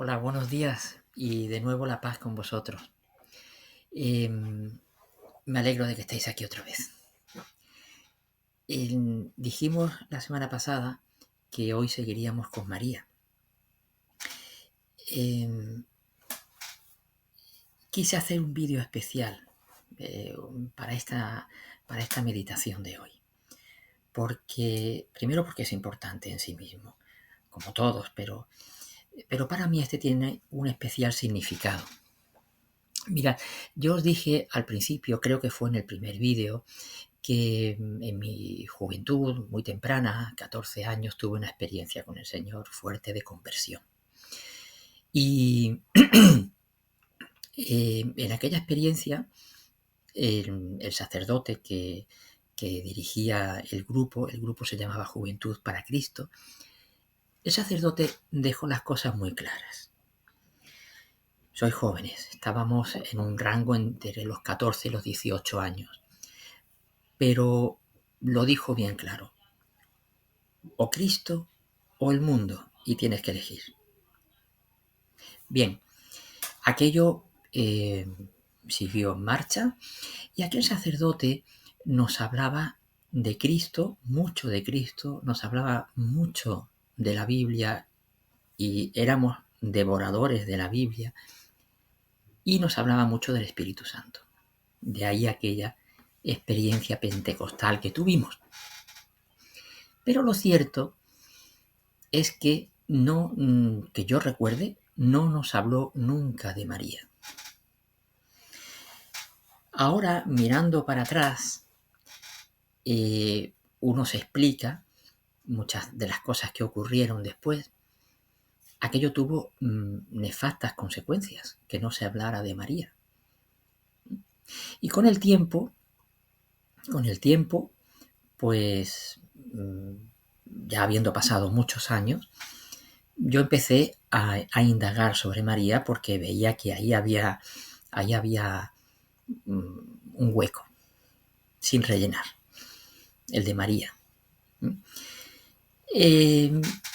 Hola, buenos días y de nuevo la paz con vosotros. Me alegro de que estéis aquí otra vez. Dijimos la semana pasada que hoy seguiríamos con María. Quise hacer un vídeo especial para esta meditación de hoy. Primero porque es importante en sí mismo, como todos, pero para mí este tiene un especial significado. Mira, yo os dije al principio, creo que fue en el primer vídeo, que en mi juventud, muy temprana, 14 años, tuve una experiencia con el Señor fuerte de conversión. Y en aquella experiencia, el sacerdote que dirigía el grupo se llamaba Juventud para Cristo, el sacerdote dejó las cosas muy claras. Sois jóvenes, estábamos en un rango entre los 14 y los 18 años, pero lo dijo bien claro: o Cristo o el mundo, y tienes que elegir. Bien, aquello siguió en marcha y aquel sacerdote nos hablaba de Cristo, mucho de Cristo, nos hablaba mucho de la Biblia y éramos devoradores de la Biblia, y nos hablaba mucho del Espíritu Santo. De ahí aquella experiencia pentecostal que tuvimos. Pero lo cierto es que no, que yo recuerde, no nos habló nunca de María. Ahora, mirando para atrás, uno se explica muchas de las cosas que ocurrieron después. Aquello tuvo nefastas consecuencias, que no se hablara de María. Y con el tiempo, pues ya habiendo pasado muchos años, yo empecé a indagar sobre María, porque veía que ahí había un hueco sin rellenar, el de María.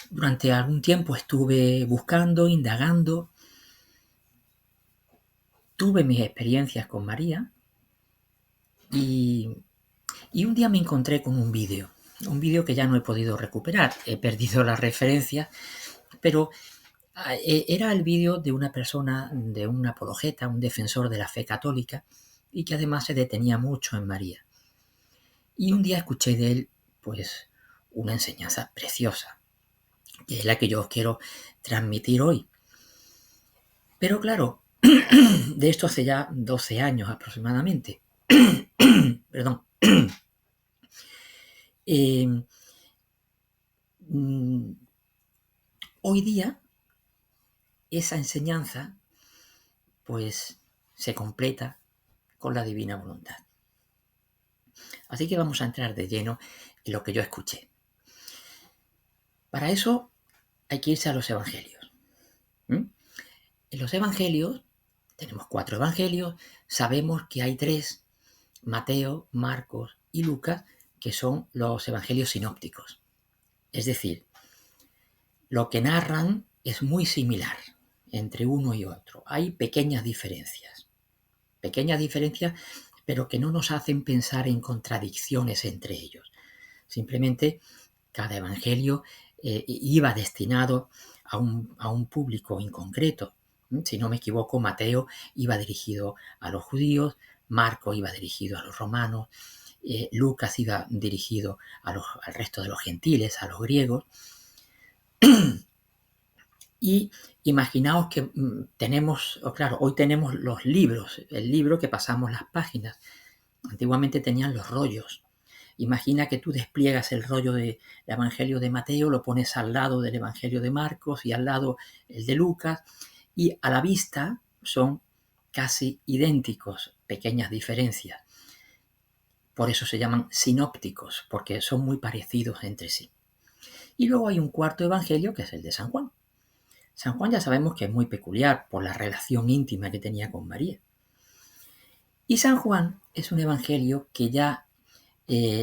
Durante algún tiempo estuve buscando, indagando, tuve mis experiencias con María y un día me encontré con un vídeo que ya no he podido recuperar, he perdido la referencia, pero era el vídeo de una persona, de un apologeta, un defensor de la fe católica, y que además se detenía mucho en María. Y un día escuché de él, pues, una enseñanza preciosa, que es la que yo os quiero transmitir hoy. Pero claro, de esto hace ya 12 años aproximadamente. Perdón. Hoy día, esa enseñanza, pues, se completa con la divina voluntad. Así que vamos a entrar de lleno en lo que yo escuché. Para eso hay que irse a los evangelios. En los evangelios, tenemos 4 evangelios, sabemos que hay 3, Mateo, Marcos y Lucas, que son los evangelios sinópticos. Es decir, lo que narran es muy similar entre uno y otro. Hay pequeñas diferencias, pero que no nos hacen pensar en contradicciones entre ellos. Simplemente cada evangelio iba destinado a un público en concreto. Si no me equivoco, Mateo iba dirigido a los judíos, Marcos iba dirigido a los romanos, Lucas iba dirigido al resto de los gentiles, a los griegos. Y imaginaos que hoy tenemos los libros, el libro que pasamos las páginas. Antiguamente tenían los rollos. Imagina que tú despliegas el rollo del Evangelio de Mateo, lo pones al lado del Evangelio de Marcos y al lado el de Lucas, y a la vista son casi idénticos, pequeñas diferencias. Por eso se llaman sinópticos, porque son muy parecidos entre sí. Y luego hay un cuarto evangelio, que es el de San Juan. San Juan ya sabemos que es muy peculiar por la relación íntima que tenía con María. Y San Juan es un evangelio que ya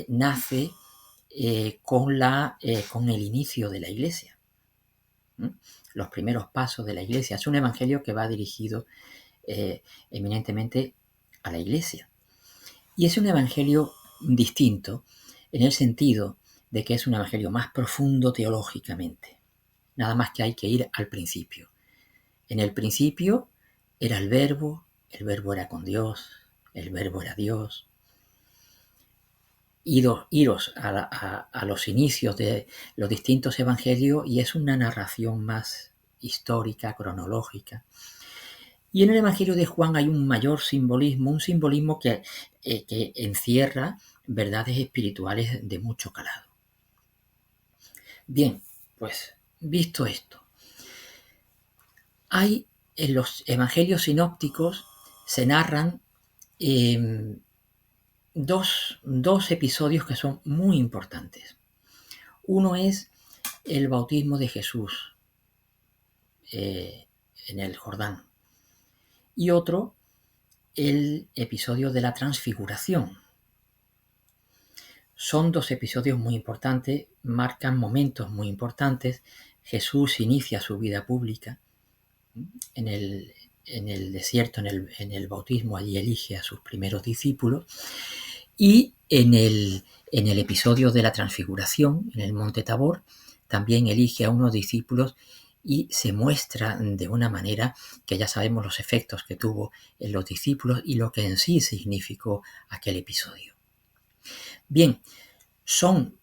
nace con el inicio de la Iglesia. los primeros pasos de la Iglesia. Es un evangelio que va dirigido eminentemente a la Iglesia. Y es un evangelio distinto en el sentido de que es un evangelio más profundo teológicamente. Nada más que hay que ir al principio. En el principio era el verbo era con Dios, el verbo era Dios. Iros a los inicios de los distintos evangelios y es una narración más histórica, cronológica. Y en el Evangelio de Juan hay un mayor simbolismo, un simbolismo que encierra verdades espirituales de mucho calado. Bien, pues visto esto, hay en los evangelios sinópticos se narran dos episodios que son muy importantes. Uno es el bautismo de Jesús en el Jordán y otro el episodio de la transfiguración. Son dos episodios muy importantes, marcan momentos muy importantes. Jesús inicia su vida pública en el desierto, en el bautismo, allí elige a sus primeros discípulos. Y en el episodio de la transfiguración, en el monte Tabor, también elige a unos discípulos y se muestra de una manera que ya sabemos los efectos que tuvo en los discípulos y lo que en sí significó aquel episodio. Bien, son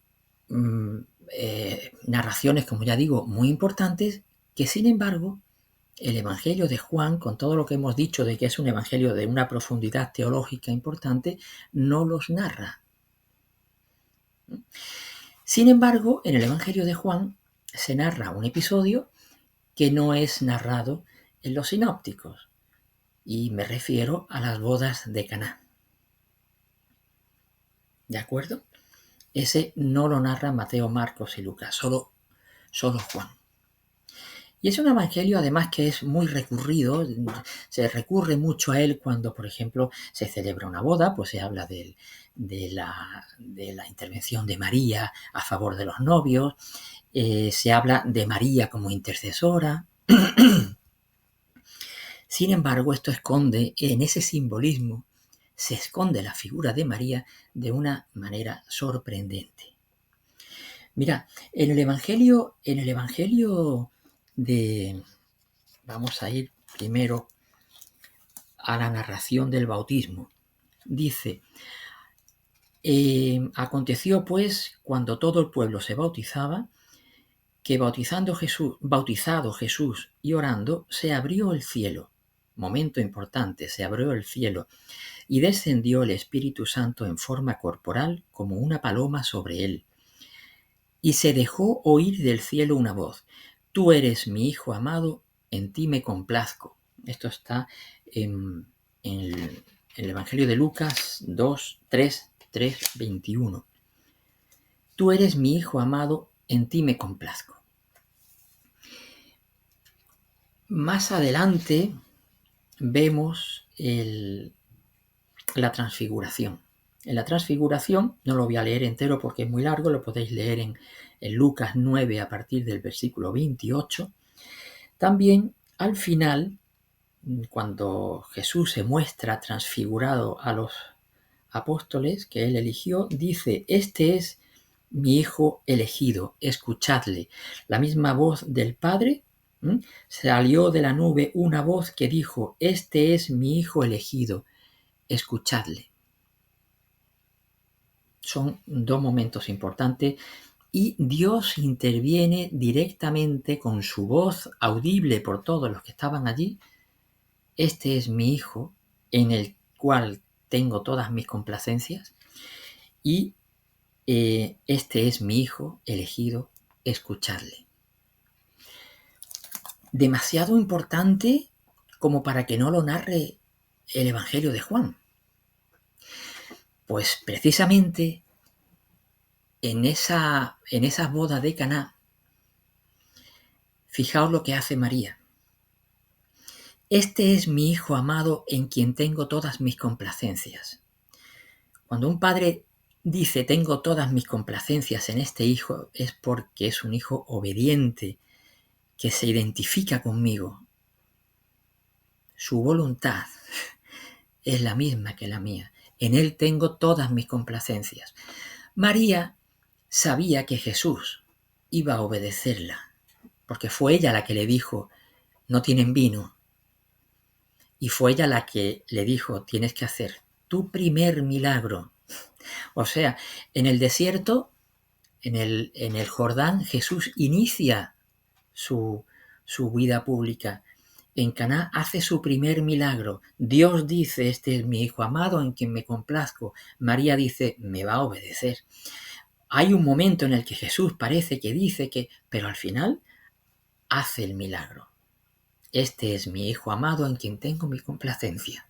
narraciones, como ya digo, muy importantes, que sin embargo el Evangelio de Juan, con todo lo que hemos dicho de que es un evangelio de una profundidad teológica importante, no los narra. Sin embargo, en el Evangelio de Juan se narra un episodio que no es narrado en los sinópticos, y me refiero a las bodas de Caná. ¿De acuerdo? Ese no lo narra Mateo, Marcos y Lucas, solo Juan. Y es un evangelio además que es muy recurrido, se recurre mucho a él cuando, por ejemplo, se celebra una boda, pues se habla de la intervención de María a favor de los novios, se habla de María como intercesora. Sin embargo, esto esconde, en ese simbolismo, se esconde la figura de María de una manera sorprendente. Mira, en el Evangelio vamos a ir primero a la narración del bautismo. Dice, aconteció pues cuando todo el pueblo se bautizaba, que bautizado Jesús y orando, se abrió el cielo. Momento importante, se abrió el cielo y descendió el Espíritu Santo en forma corporal como una paloma sobre él. Y se dejó oír del cielo una voz, tú eres mi Hijo amado, en ti me complazco. Esto está en el Evangelio de Lucas 3, 21. Tú eres mi Hijo amado, en ti me complazco. Más adelante vemos la transfiguración. En la transfiguración, no lo voy a leer entero porque es muy largo, lo podéis leer en Lucas 9 a partir del versículo 28. También al final, cuando Jesús se muestra transfigurado a los apóstoles que él eligió, dice, este es mi Hijo elegido, escuchadle. La misma voz del Padre, salió de la nube una voz que dijo, este es mi Hijo elegido, escuchadle. Son dos momentos importantes y Dios interviene directamente con su voz audible por todos los que estaban allí. Este es mi Hijo en el cual tengo todas mis complacencias y este es mi Hijo elegido, escuchadle. Demasiado importante como para que no lo narre el Evangelio de Juan. Pues precisamente en esa boda de Caná, fijaos lo que hace María. Este es mi Hijo amado en quien tengo todas mis complacencias. Cuando un padre dice tengo todas mis complacencias en este hijo, es porque es un hijo obediente, que se identifica conmigo. Su voluntad es la misma que la mía. En Él tengo todas mis complacencias. María sabía que Jesús iba a obedecerla, porque fue ella la que le dijo, no tienen vino. Y fue ella la que le dijo, tienes que hacer tu primer milagro. O sea, en el desierto, en el Jordán, Jesús inicia su vida pública. En Caná hace su primer milagro. Dios dice, este es mi hijo amado en quien me complazco. María dice, me va a obedecer. Hay un momento en el que Jesús parece que dice que, pero al final hace el milagro. Este es mi hijo amado en quien tengo mi complacencia.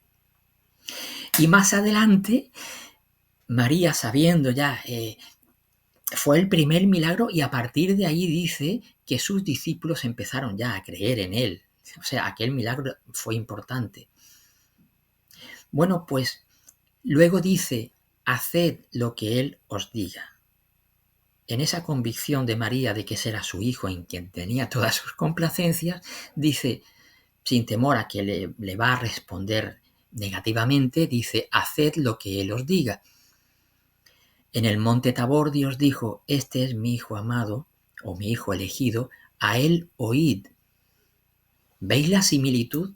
Y más adelante, María, sabiendo ya, fue el primer milagro y a partir de ahí dice que sus discípulos empezaron ya a creer en él. O sea, aquel milagro fue importante. Bueno, pues luego dice, haced lo que él os diga. En esa convicción de María de que será su hijo en quien tenía todas sus complacencias, dice, sin temor a que le va a responder negativamente, dice, haced lo que él os diga. En el monte Tabor Dios dijo, este es mi hijo amado, o mi hijo elegido, a él oíd. ¿Veis la similitud?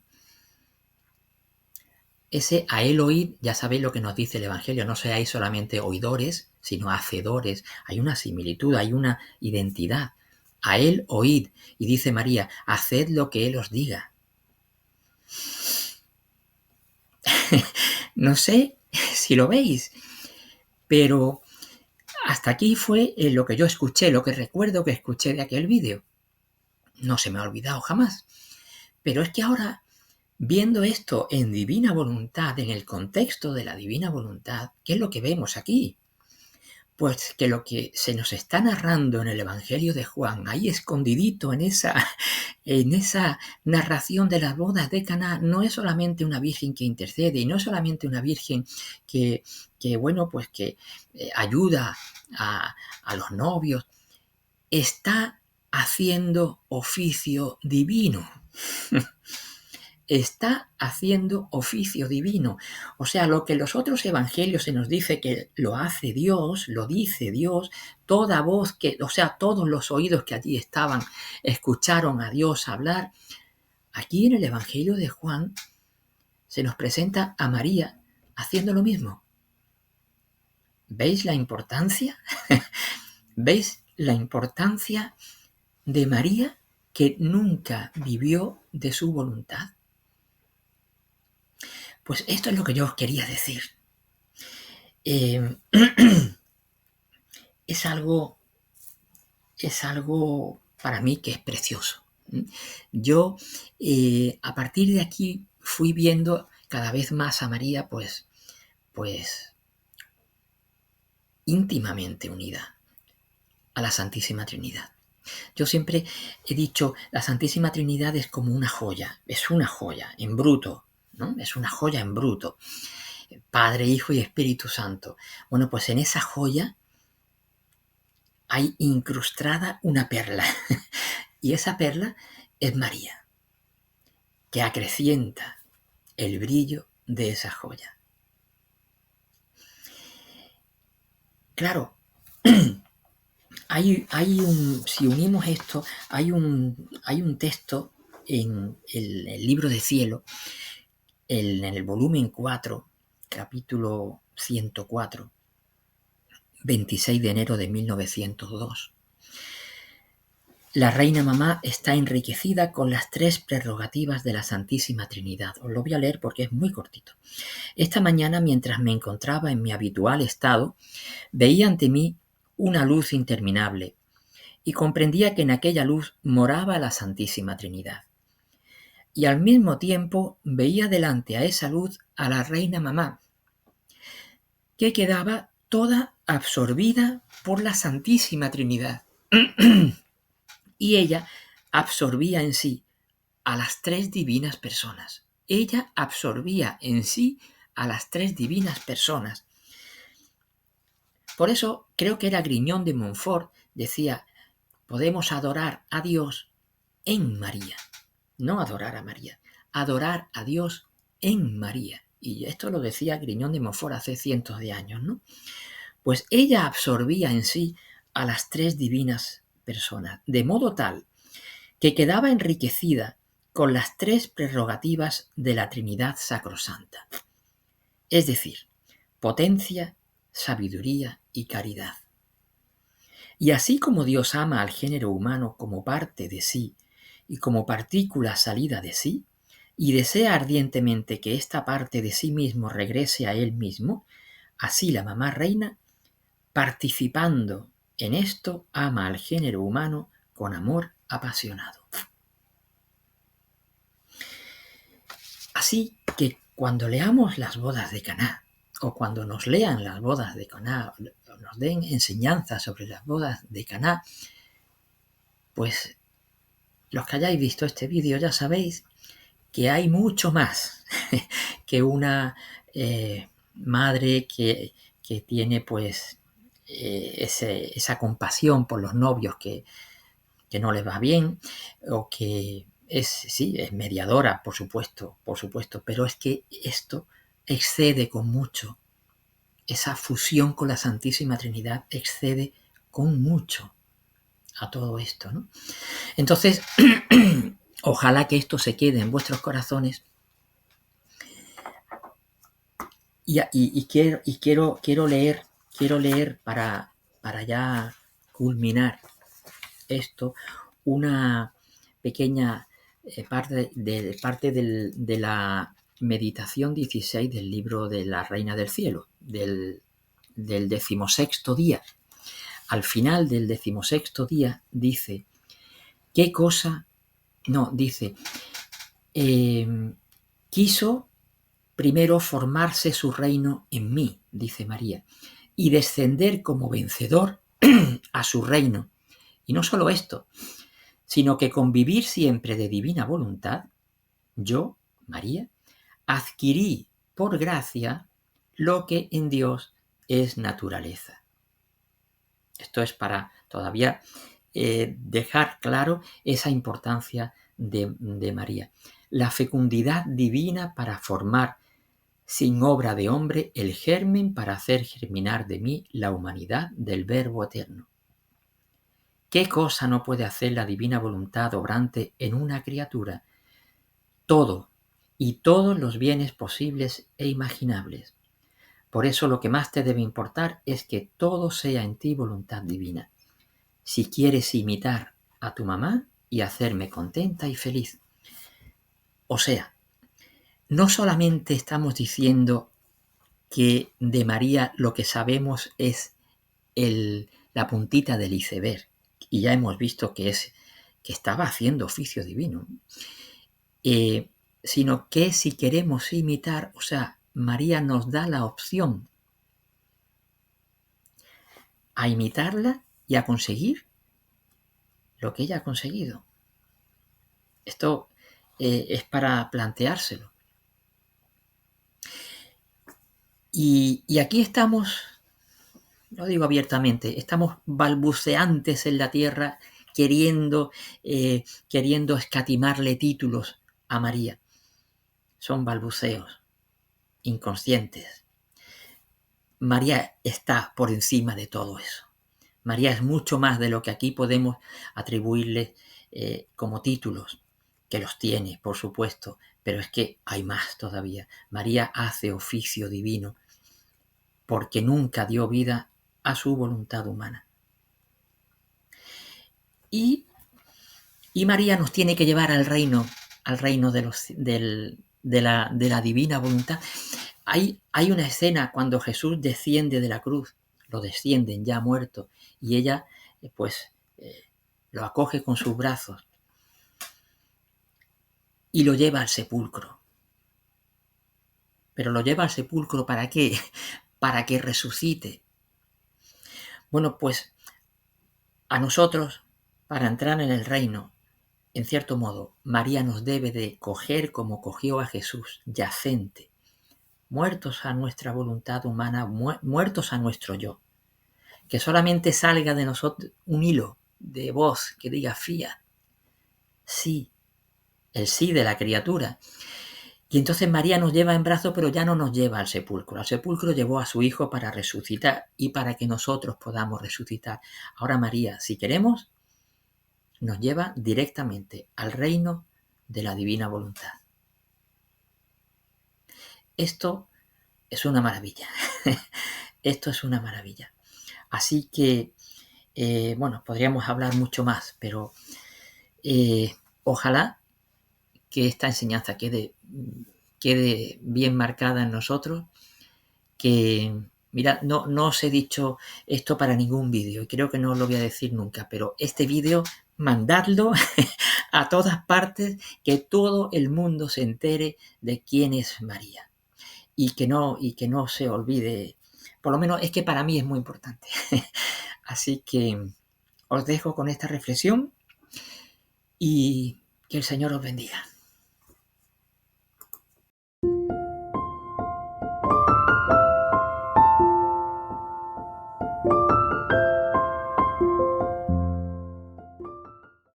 Ese a él oíd, ya sabéis lo que nos dice el Evangelio, no seáis solamente oidores, sino hacedores. Hay una similitud, hay una identidad. A él oíd. Y dice María, haced lo que él os diga. No sé si lo veis, pero hasta aquí fue lo que yo escuché, lo que recuerdo que escuché de aquel vídeo. No se me ha olvidado jamás. Pero es que ahora, viendo esto en divina voluntad, en el contexto de la divina voluntad, ¿qué es lo que vemos aquí? Pues que lo que se nos está narrando en el Evangelio de Juan, ahí escondidito en esa narración de las bodas de Caná, no es solamente una virgen que intercede y no es solamente una virgen que bueno, pues que ayuda a los novios, está haciendo oficio divino. Está haciendo oficio divino. O sea, lo que los otros evangelios se nos dice que lo hace Dios, lo dice Dios, toda voz que, o sea, todos los oídos que allí estaban escucharon a Dios hablar. Aquí en el Evangelio de Juan se nos presenta a María haciendo lo mismo. ¿Veis la importancia? ¿Veis la importancia de María que nunca vivió de su voluntad? Pues esto es lo que yo os quería decir. Es algo para mí que es precioso. Yo a partir de aquí fui viendo cada vez más a María pues íntimamente unida a la Santísima Trinidad. Yo siempre he dicho, la Santísima Trinidad es como una joya, es una joya en bruto, ¿no? Es una joya en bruto. Padre, Hijo y Espíritu Santo. Bueno, pues en esa joya hay incrustada una perla. Y esa perla es María, que acrecienta el brillo de esa joya. Claro, si unimos esto, hay un texto en el libro de Cielo, en el volumen 4, capítulo 104, 26 de enero de 1902. La Reina Mamá está enriquecida con las 3 prerrogativas de la Santísima Trinidad. Os lo voy a leer porque es muy cortito. Esta mañana, mientras me encontraba en mi habitual estado, veía ante mí una luz interminable y comprendía que en aquella luz moraba la Santísima Trinidad. Y al mismo tiempo veía delante a esa luz a la Reina Mamá, que quedaba toda absorbida por la Santísima Trinidad. Y ella absorbía en sí a las 3 divinas personas. Ella absorbía en sí a las 3 divinas personas. Por eso creo que era Griñón de Montfort, decía, podemos adorar a Dios en María. No adorar a María, adorar a Dios en María. Y esto lo decía Griñón de Montfort hace cientos de años, ¿no? Pues ella absorbía en sí a las tres divinas personas, de modo tal que quedaba enriquecida con las tres prerrogativas de la Trinidad Sacrosanta, es decir, potencia, sabiduría y caridad. Y así como Dios ama al género humano como parte de sí y como partícula salida de sí, y desea ardientemente que esta parte de sí mismo regrese a Él mismo, así la mamá reina, participando en esto, ama al género humano con amor apasionado. Así que cuando leamos las bodas de Caná, o cuando nos lean las bodas de Caná, o nos den enseñanzas sobre las bodas de Caná, pues los que hayáis visto este vídeo ya sabéis que hay mucho más que una madre que tiene pues esa compasión por los novios que no les va bien, o que es mediadora, por supuesto, pero es que esto excede con mucho, esa fusión con la Santísima Trinidad excede con mucho a todo esto, ¿no? Entonces, ojalá que esto se quede en vuestros corazones y quiero leer para ya culminar esto una pequeña parte de la meditación 16 del libro de la Reina del Cielo, del 16º día. Al final del 16º día dice, ¿qué cosa? No, dice, quiso primero formarse su reino en mí, dice María, y descender como vencedor a su reino. Y no solo esto, sino que con vivir siempre de divina voluntad, yo, María, adquirí por gracia lo que en Dios es naturaleza. Esto es para todavía dejar claro esa importancia de María. La fecundidad divina para formar sin obra de hombre el germen para hacer germinar de mí la humanidad del Verbo eterno. ¿Qué cosa no puede hacer la divina voluntad obrante en una criatura? Todo, y todos los bienes posibles e imaginables. Por eso lo que más te debe importar es que todo sea en ti voluntad divina. Si quieres imitar a tu mamá y hacerme contenta y feliz. O sea, no solamente estamos diciendo que de María lo que sabemos es la puntita del iceberg, y ya hemos visto que estaba haciendo oficio divino, sino que si queremos imitar, o sea, María nos da la opción a imitarla y a conseguir lo que ella ha conseguido. Esto es para planteárselo. Y aquí estamos, lo digo abiertamente, estamos balbuceantes en la tierra queriendo escatimarle títulos a María. Son balbuceos inconscientes. María está por encima de todo eso. María es mucho más de lo que aquí podemos atribuirle como títulos, que los tiene, por supuesto, pero es que hay más todavía. María hace oficio divino porque nunca dio vida a su voluntad humana. Y María nos tiene que llevar al reino de la divina voluntad. Hay una escena cuando Jesús desciende de la cruz, lo descienden ya muerto, y ella lo acoge con sus brazos y lo lleva al sepulcro. Pero lo lleva al sepulcro ¿para qué? Para que resucite. Bueno, pues a nosotros, para entrar en el reino, en cierto modo, María nos debe de coger como cogió a Jesús, yacente, muertos a nuestra voluntad humana, muertos a nuestro yo. Que solamente salga de nosotros un hilo de voz que diga fiat. sí, el sí de la criatura. Y entonces María nos lleva en brazos, pero ya no nos lleva al sepulcro. Al sepulcro llevó a su Hijo para resucitar y para que nosotros podamos resucitar. Ahora María, si queremos, nos lleva directamente al reino de la divina voluntad. Esto es una maravilla. Esto es una maravilla. Así que, bueno, podríamos hablar mucho más, pero ojalá que esta enseñanza quede bien marcada en nosotros, que, mira, no os he dicho esto para ningún vídeo y creo que no lo voy a decir nunca, pero este vídeo, mandadlo a todas partes, que todo el mundo se entere de quién es María y que no se olvide, por lo menos es que para mí es muy importante. Así que os dejo con esta reflexión y que el Señor os bendiga.